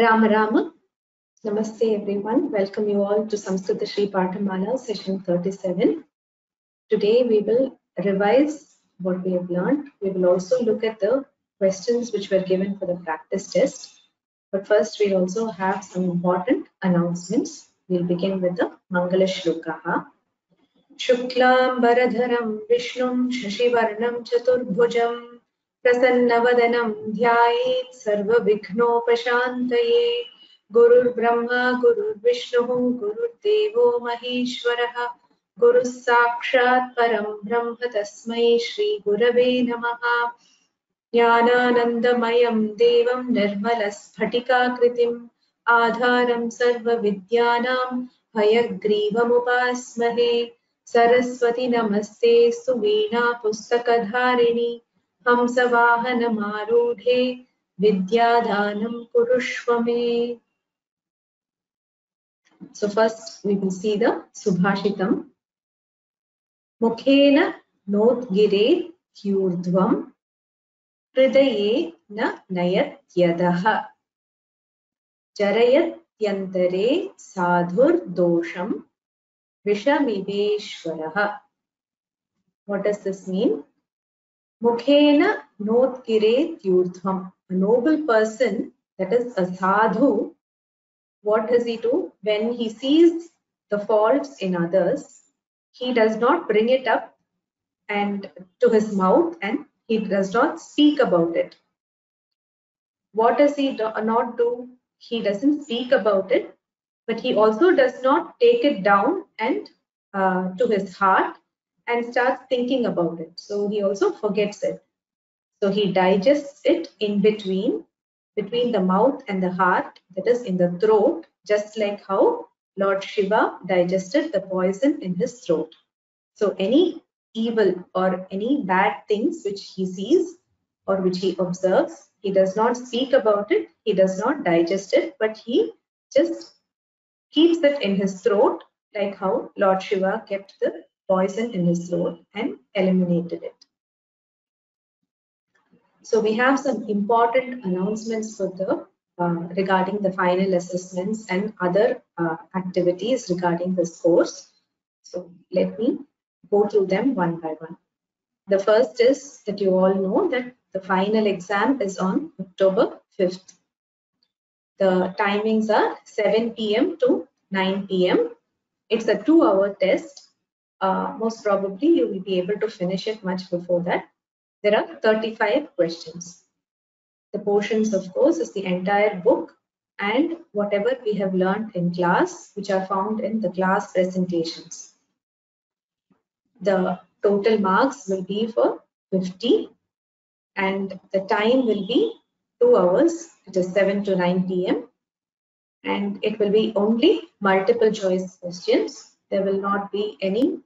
Rama Rama. Namaste everyone. Welcome you all to Samskrita Shri Pathamala session 37. Today we will revise what we have learned. We will also look at the questions which were given for the practice test. But first we also have some important announcements. We'll begin with the Mangala Shlokaha. Shuklam Baradharam Vishnum Shashivarnam Chaturbhujam Prasannavadanam Dhyayet Sarva Vikhnopashantaye Gurur Brahma Gurur Vishnu Gurur Devo Maheshwaraha Guru Sakshat Param Brahma Tasmai Shri Gurave Namaha Jnananandamayam Devam Nirmalasphटिकाकृतिम् Adharam Sarva Vidyanam Hayagrivam Saraswati Namaste Suveena Pustakadharini Hamsavahanamarodhe Vidyadhanam Kurushvame. So first we will see the Subhashitam. Mukhena notgire kyurdhvam hridaye na nayatyadaha jarayatyantare sadhur dosham Vishamiveshwaraha. What does this mean? Mukhena notkire tyurdhvam. A noble person, that is a sadhu, what does he do? When he sees the faults in others, he does not bring it up and to his mouth and he does not speak about it. What does he not do? He doesn't speak about it, but he also does not take it down and to his heart and starts thinking about it. So he also forgets it. So he digests it in between the mouth and the heart, that is in the throat, just like how Lord Shiva digested the poison in his throat. So any evil or any bad things which he sees or which he observes, he does not speak about it, he does not digest it, but he just keeps it in his throat, like how Lord Shiva kept the poison in his throat and eliminated it. So we have some important announcements for the regarding the final assessments and other activities regarding this course. So let me go through them one by one. The first is that you all know that the final exam is on October 5th. The timings are 7 p.m. to 9 p.m. It's a 2-hour test. Most probably you will be able to finish it much before that. There are 35 questions. The portions, of course, is the entire book and whatever we have learned in class, which are found in the class presentations. The total marks will be for 50 and the time will be 2 hours. It is 7 to 9 p.m. and it will be only multiple choice questions. There will not be any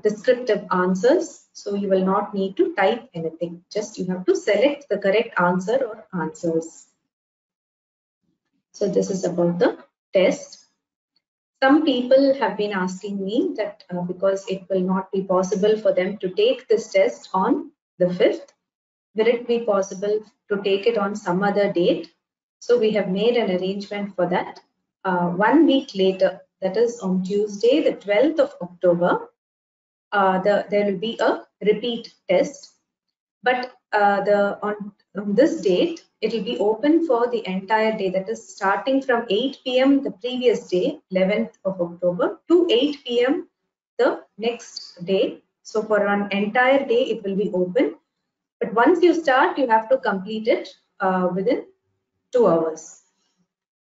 descriptive answers, so you will not need to type anything. Just you have to select the correct answer or answers. So this is about the test. Some people have been asking me that because it will not be possible for them to take this test on the 5th, will it be possible to take it on some other date? So we have made an arrangement for that. 1 week later, that is on Tuesday, the 12th of October, there will be a repeat test. But on this date, it will be open for the entire day. That is starting from 8 p.m. the previous day, 11th of October, to 8 p.m. the next day. So for an entire day, it will be open. But once you start, you have to complete it within 2 hours.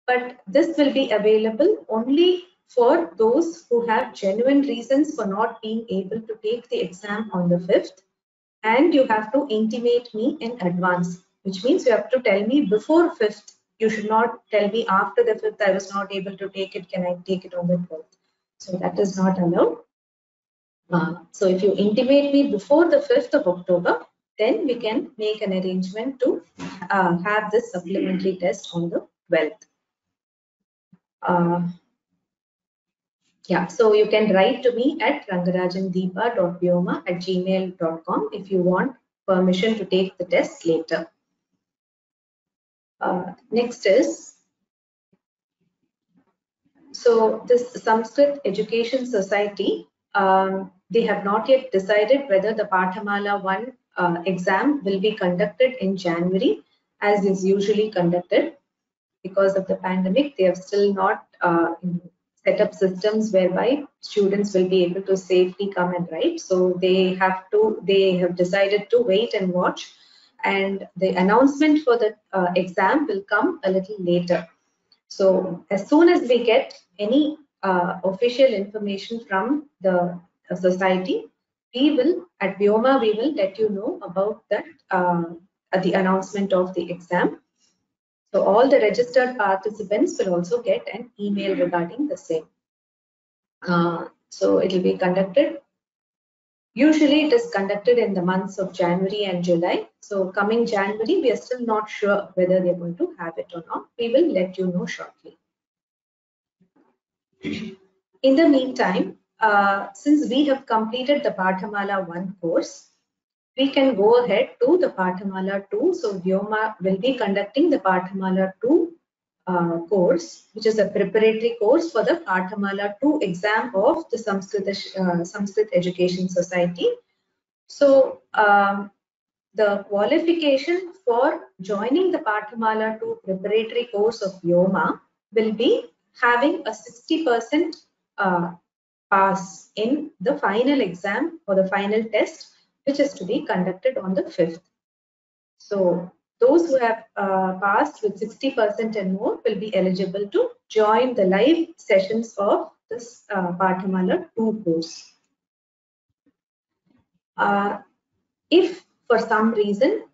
But this will be available only for those who have genuine reasons for not being able to take the exam on the 5th. And you have to intimate me in advance, which means you have to tell me before 5th. You should not tell me after the 5th, I was not able to take it, can I take it on the 12th? So that is not allowed. So if you intimate me before the 5th of October, then we can make an arrangement to have this supplementary test on the 12th. Yeah, so you can write to me at rangarajandeepa.vyoma@gmail.com if you want permission to take the test later. Next is, so this Sanskrit Education Society, they have not yet decided whether the Pathamala 1 exam will be conducted in January as is usually conducted. Because of the pandemic, they have still not set up systems whereby students will be able to safely come and write. So they have decided to wait and watch, and the announcement for the exam will come a little later. So as soon as we get any official information from the society, we will, at Vyoma, we will let you know about that at the announcement of the exam. So all the registered participants will also get an email regarding the same. So it will be conducted. Usually it is conducted in the months of January and July. So coming January, we are still not sure whether they are going to have it or not. We will let you know shortly. In the meantime, since we have completed the Pathamala 1 course, we can go ahead to the Pathamala 2. So Vyoma will be conducting the Pathamala 2 course, which is a preparatory course for the Pathamala 2 exam of the Sanskrit Education Society. So the qualification for joining the Pathamala 2 preparatory course of Vyoma will be having a 60% pass in the final exam or the final test, which is to be conducted on the 5th. So those who have passed with 60% and more will be eligible to join the live sessions of this Pathamala 2 course. If for some reason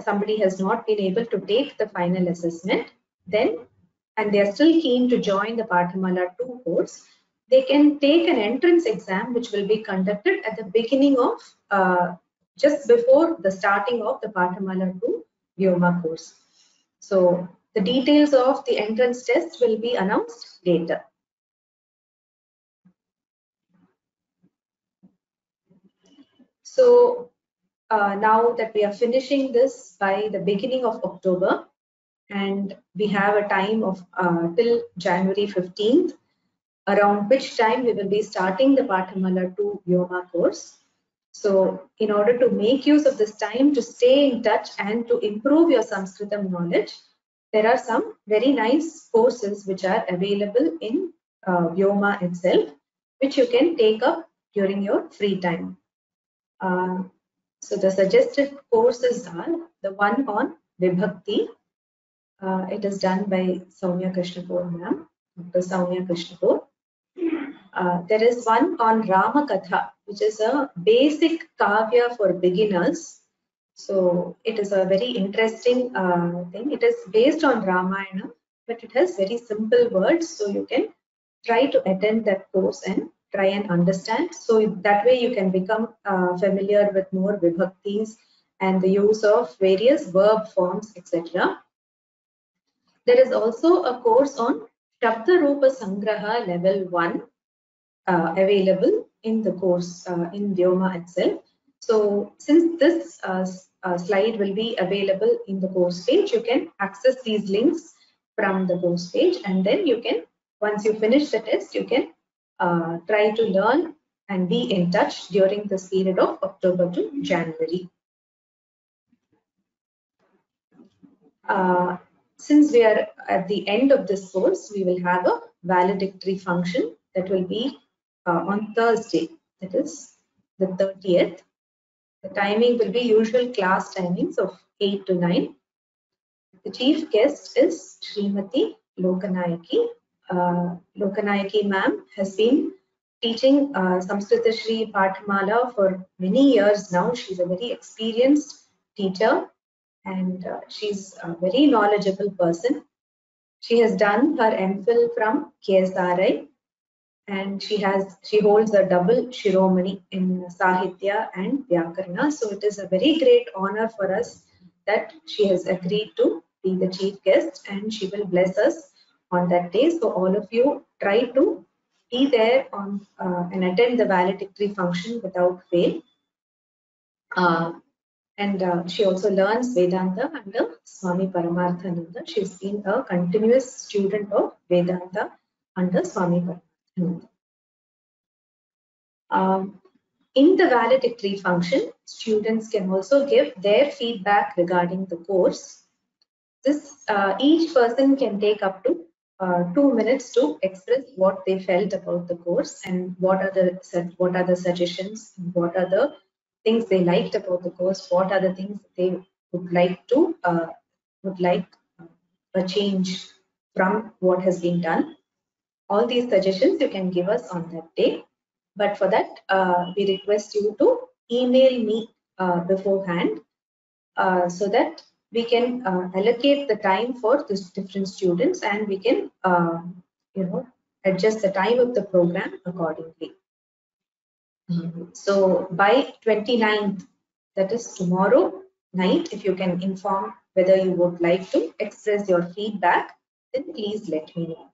somebody has not been able to take the final assessment, then and they are still keen to join the Pathamala 2 course, they can take an entrance exam which will be conducted at the beginning of just before the starting of the Pathamala 2 Vyoma course. So the details of the entrance test will be announced later. So now that we are finishing this by the beginning of October, and we have a time of till January 15th, around which time we will be starting the Pathamala 2 Vyoma course. So in order to make use of this time to stay in touch and to improve your Sanskritam knowledge, there are some very nice courses which are available in Vyoma itself, which you can take up during your free time. So the suggested courses are the one on Vibhakti. It is done by Soumya Krishnapur ma'am, Dr. Soumya Krishnapur. There is one on Ramakatha, which is a basic kavya for beginners. So it is a very interesting thing. It is based on Ramayana, but it has very simple words. So you can try to attend that course and try and understand. So that way you can become familiar with more vibhaktis and the use of various verb forms, etc. There is also a course on Shabda Rupa Sangraha level 1 available in the course in Vyoma itself. So since this slide will be available in the course page, you can access these links from the course page, and then you can, once you finish the test, you can try to learn and be in touch during this period of October to January. Since we are at the end of this course, we will have a valedictory function that will be on Thursday, that is the 30th. The timing will be usual class timings of 8 to 9. The chief guest is Srimati Lokanayaki. Lokanayaki ma'am has been teaching Samskrita Shri Pathamala for many years now. She's a very experienced teacher, and she's a very knowledgeable person. She has done her MPhil from KSRI, and she holds a double Shiromani in Sahitya and Vyakarana. So it is a very great honor for us that she has agreed to be the chief guest, and she will bless us on that day. So all of you try to be there on and attend the valedictory function without fail. And she also learns Vedanta under Swami Paramarthananda. She's been a continuous student of Vedanta under Swami Paramarthananda. In the valedictory function, students can also give their feedback regarding the course. Each person can take up to 2 minutes to express what they felt about the course and what are the suggestions, what are the things they liked about the course, what are the things they would like to a change from what has been done. All these suggestions you can give us on that day. But for that, we request you to email me beforehand so that we can allocate the time for these different students and we can adjust the time of the program accordingly. So by 29th, that is tomorrow night, if you can inform whether you would like to express your feedback, then please let me know.